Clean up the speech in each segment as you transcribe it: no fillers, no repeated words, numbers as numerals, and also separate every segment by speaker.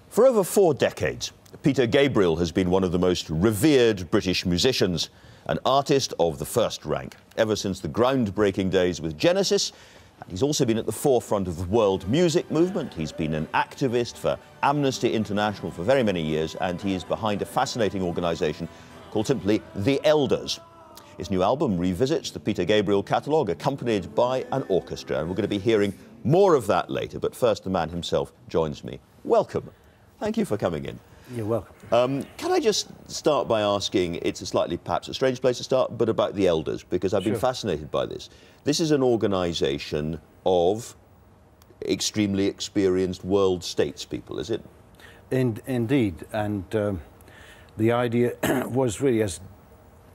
Speaker 1: For over 4 decades, Peter Gabriel has been one of the most revered British musicians, an artist of the first rank, ever since the groundbreaking days with Genesis. He's also been at the forefront of the world music movement. He's been an activist for Amnesty International for very many years, and he is behind a fascinating organisation called simply The Elders. His new album revisits the Peter Gabriel catalogue, accompanied by an orchestra, and we're going to be hearing more of that later. But first, the man himself joins me. Welcome. Thank you for coming in.
Speaker 2: You're welcome.
Speaker 1: Can I just start by asking, it's a slightly, perhaps a strange place to start, but about The Elders, because I've been fascinated by this. This is an organisation of extremely experienced world statespeople, is it?
Speaker 2: Indeed, and the idea was really, as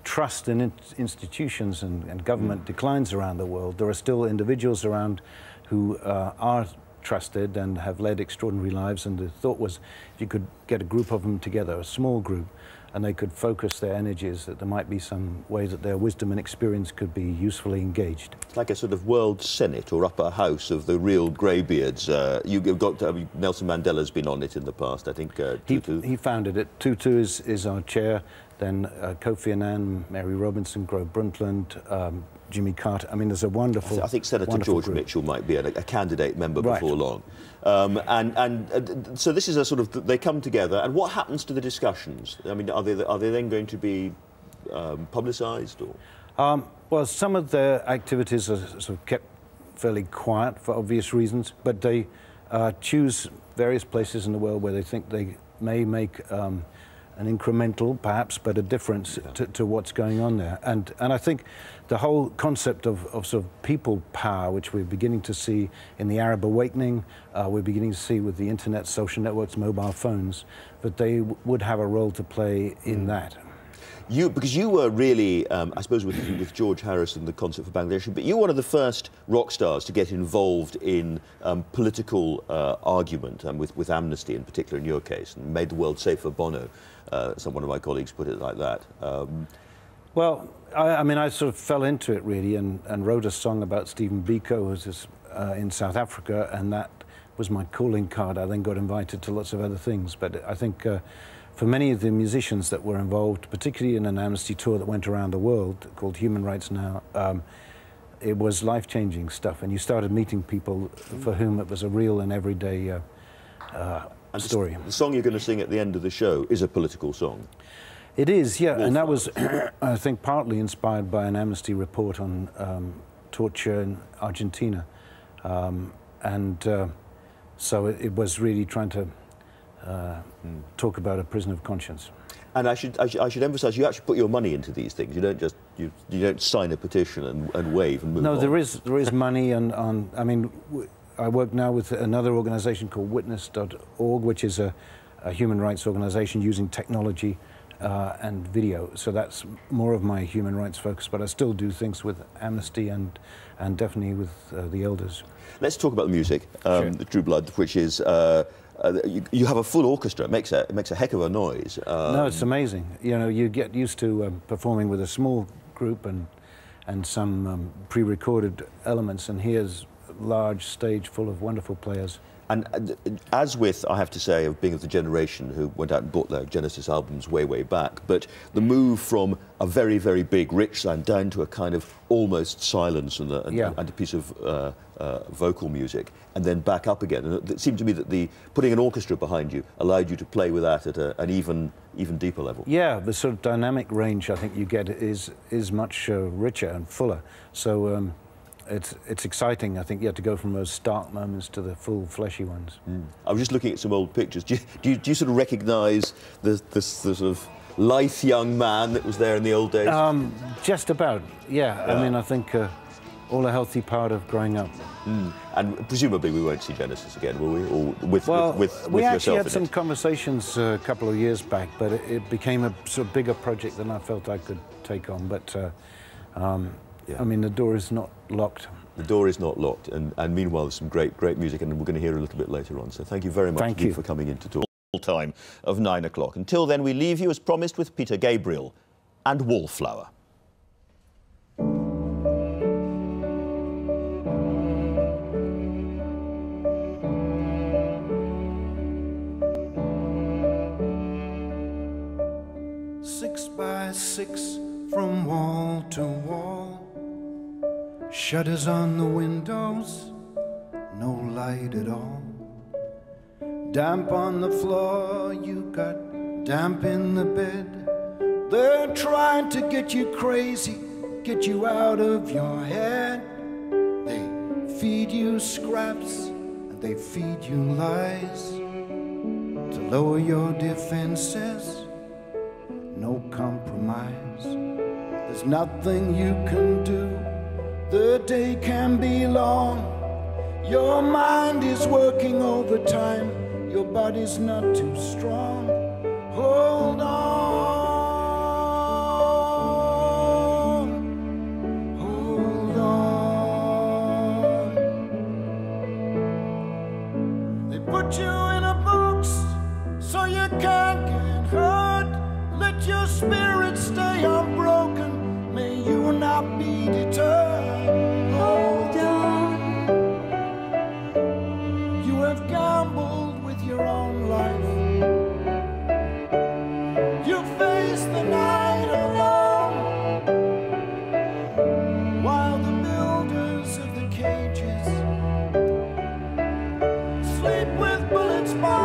Speaker 2: trust in institutions and government declines around the world, there are still individuals around who are trusted and have led extraordinary lives, and the thought was if you could get a group of them together, a small group, and they could focus their energies, that there might be some way that their wisdom and experience could be usefully engaged.
Speaker 1: It's like a sort of world senate or upper house of the real greybeards. You've got Nelson Mandela's been on it in the past, I think. Tutu.
Speaker 2: He founded it. Tutu is our chair. Then Kofi Annan, Mary Robinson, Grove Brundtland, Jimmy Carter. I mean, there's a wonderful.
Speaker 1: I think Senator George Mitchell might be a candidate member before long. So this is a sort of, they come together, and what happens to the discussions? I mean, are they then going to be publicised or?
Speaker 2: Well, some of their activities are sort of kept fairly quiet for obvious reasons, but they choose various places in the world where they think they may make an incremental, perhaps, but a difference to what's going on there. And I think the whole concept of sort of people power, which we're beginning to see in the Arab awakening, we're beginning to see with the internet, social networks, mobile phones, that they would have a role to play in that.
Speaker 1: Because you were really, I suppose, with George Harrison, the Concert for Bangladesh, but you were one of the first rock stars to get involved in political argument, and with Amnesty in particular in your case, and made the world safe for Bono. One of my colleagues put it like that.
Speaker 2: Well, I mean, I sort of fell into it, really, and wrote a song about Stephen Biko, who's in South Africa, and that was my calling card. I then got invited to lots of other things, but I think for many of the musicians that were involved, particularly in an Amnesty tour that went around the world called Human Rights Now, it was life-changing stuff, and you started meeting people for whom it was a real and everyday story.
Speaker 1: The song you're going to sing at the end of the show is a political song.
Speaker 2: It is, yeah, and that was, I think, partly inspired by an Amnesty report on torture in Argentina, so it was really trying to talk about a prison of conscience. And
Speaker 1: I should emphasise, you actually put your money into these things. You don't just you don't sign a petition and wave and move on.
Speaker 2: No, there is money, and I mean, I work now with another organisation called Witness.org, which is a human rights organisation using technology and video. So that's more of my human rights focus, but I still do things with Amnesty and definitely with The Elders.
Speaker 1: Let's talk about the music, the True Blood, which is. You have a full orchestra. It makes a heck of a noise.
Speaker 2: No, it's amazing. You know, you get used to performing with a small group and some pre-recorded elements, and here's a large stage full of wonderful players.
Speaker 1: And as with, I have to say, of being of the generation who went out and bought their Genesis albums way back, but the move from a very, very big, rich sound down to a kind of almost silence and a piece of vocal music, and then back up again. And it seemed to me that putting an orchestra behind you allowed you to play with that at an even deeper level.
Speaker 2: Yeah, the sort of dynamic range I think you get is much richer and fuller. So. It's exciting, I think, to go from those stark moments to the full fleshy ones.
Speaker 1: I was just looking at some old pictures. Do you sort of recognise the sort of lithe young man that was there in the old days?
Speaker 2: Just about, yeah. I mean, I think all a healthy part of growing up.
Speaker 1: And presumably we won't see Genesis again, will we? Or with
Speaker 2: we actually had
Speaker 1: yourself
Speaker 2: some conversations a couple of years back, but it became a sort of bigger project than I felt I could take on. But I mean, the door is not locked.
Speaker 1: The door is not locked, and meanwhile there's some great music, and we're going to hear a little bit later on. So thank you very much for coming in to talk. Time of 9 o'clock. Until then, we leave you as promised with Peter Gabriel and Wallflower.
Speaker 2: 6 by 6 from wall to wall. Shutters on the windows, no light at all. Damp on the floor, you got damp in the bed. They're trying to get you crazy, get you out of your head. They feed you scraps and they feed you lies to lower your defenses. No compromise. There's nothing you can do. The day can be long. Your mind is working overtime. Your body's not too strong. Hold on. Hold on. They put you in a box so you can't get hurt. Let your spirit stay unbroken. May you not be deterred. Hold on. You have gambled with your own life. You face the night alone, while the builders of the cages sleep with bullets by